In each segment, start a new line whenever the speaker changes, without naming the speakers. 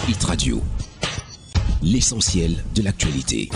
Hit Radio, l'essentiel de l'actualité.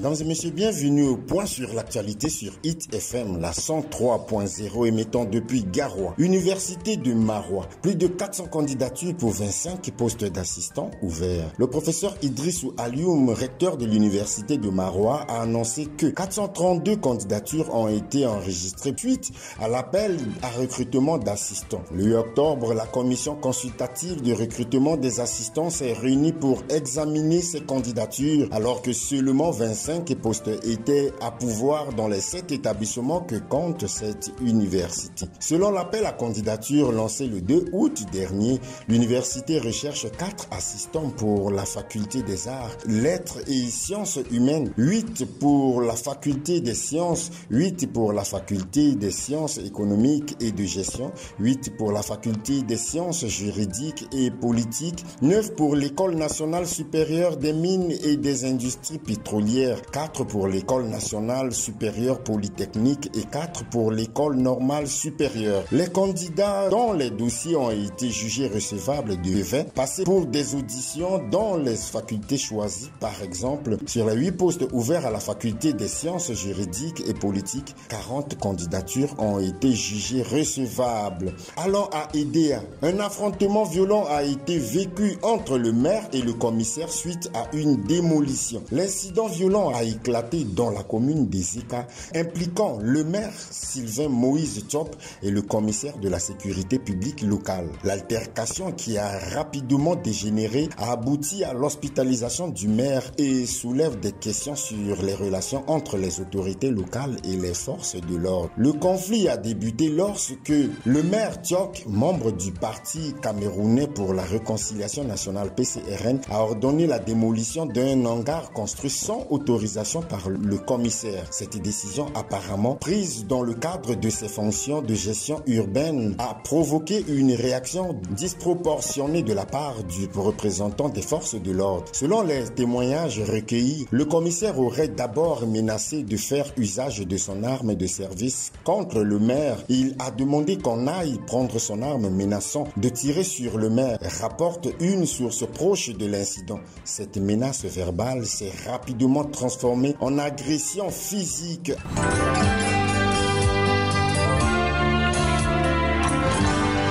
Mesdames et messieurs, bienvenue au point sur l'actualité sur Hit FM, la 103.0 émettant depuis Garoua. Université de Maroua. Plus de 400 candidatures pour 25 postes d'assistants ouverts. Le professeur Idrissou Alioum, recteur de l'Université de Maroua, a annoncé que 432 candidatures ont été enregistrées suite à l'appel à recrutement d'assistants. Le 8 octobre, la commission consultative de recrutement des assistants s'est réunie pour examiner ces candidatures alors que seulement 25 postes étaient à pourvoir dans les 7 établissements que compte cette université. Selon l'appel à candidature lancé le 2 août dernier, l'université recherche 4 assistants pour la faculté des arts, lettres et sciences humaines, 8 pour la faculté des sciences, 8 pour la faculté des sciences économiques et de gestion, 8 pour la faculté des sciences juridiques et politiques, 9 pour l'école nationale supérieure des mines et des industries pétrolières, 4 pour l'école nationale supérieure polytechnique et 4 pour l'école normale supérieure. Les candidats dont les dossiers ont été jugés recevables devaient passer pour des auditions dans les facultés choisies. Par exemple, sur les 8 postes ouverts à la faculté des sciences juridiques et politiques, 40 candidatures ont été jugées recevables. Allant à Edea, un affrontement violent a été vécu entre le maire et le commissaire suite à une démolition. L'incident violent a éclaté dans la commune des Eka, impliquant le maire Sylvain Moïse Tchop et le commissaire de la sécurité publique locale. L'altercation qui a rapidement dégénéré a abouti à l'hospitalisation du maire et soulève des questions sur les relations entre les autorités locales et les forces de l'ordre. Le conflit a débuté lorsque le maire Tchok, membre du parti camerounais pour la réconciliation nationale PCRN, a ordonné la démolition d'un hangar construit sans autorisation par le commissaire. Cette décision apparemment prise dans le cadre de ses fonctions de gestion urbaine a provoqué une réaction disproportionnée de la part du représentant des forces de l'ordre. Selon les témoignages recueillis, le commissaire aurait d'abord menacé de faire usage de son arme de service contre le maire. Il a demandé qu'on aille prendre son arme menaçant de tirer sur le maire, rapporte une source proche de l'incident. Cette menace verbale s'est rapidement transformée en agression physique.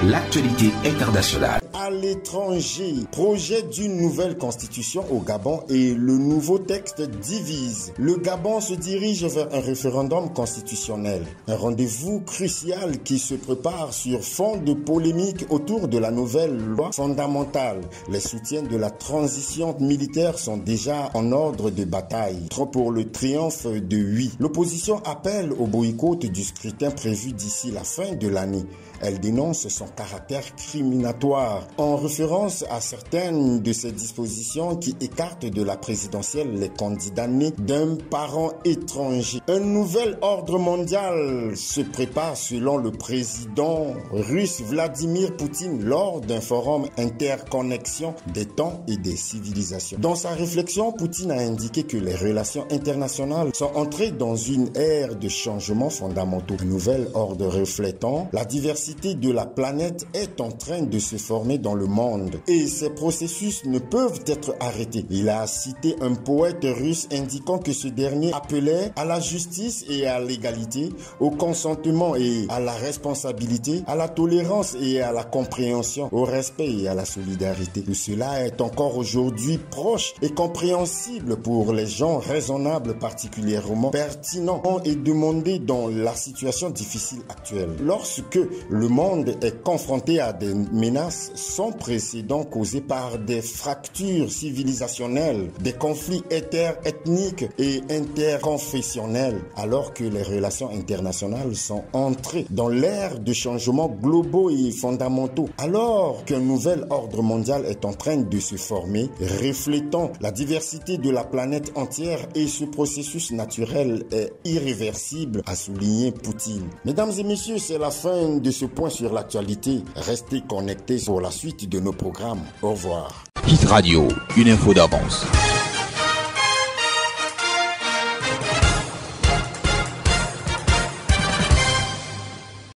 L'actualité internationale.
À l'étranger, projet d'une nouvelle constitution au Gabon et le nouveau texte divise. Le Gabon se dirige vers un référendum constitutionnel. Un rendez-vous crucial qui se prépare sur fond de polémique autour de la nouvelle loi fondamentale. Les soutiens de la transition militaire sont déjà en ordre de bataille. Trop pour le triomphe de oui. L'opposition appelle au boycott du scrutin prévu d'ici la fin de l'année. Elle dénonce son caractère criminatoire en référence à certaines de ces dispositions qui écartent de la présidentielle les candidats nés d'un parent étranger. Un nouvel ordre mondial se prépare selon le président russe Vladimir Poutine lors d'un forum interconnexion des temps et des civilisations. Dans sa réflexion, Poutine a indiqué que les relations internationales sont entrées dans une ère de changements fondamentaux. Un nouvel ordre reflétant la diversité de la planète est en train de se former dans le monde et ces processus ne peuvent être arrêtés. Il a cité un poète russe indiquant que ce dernier appelait à la justice et à l'égalité, au consentement et à la responsabilité, à la tolérance et à la compréhension, au respect et à la solidarité. Tout cela est encore aujourd'hui proche et compréhensible pour les gens raisonnables, particulièrement pertinent et demandé dans la situation difficile actuelle. Lorsque le monde est confronté à des menaces sans précédent causées par des fractures civilisationnelles, des conflits interethniques et interconfessionnels, alors que les relations internationales sont entrées dans l'ère de changements globaux et fondamentaux, alors qu'un nouvel ordre mondial est en train de se former, reflétant la diversité de la planète entière et ce processus naturel est irréversible, a souligné Poutine. Mesdames et messieurs, c'est la fin de ce point sur l'actualité. Restez connectés pour la suite de nos programmes. Au revoir.
Hit Radio, une info d'avance.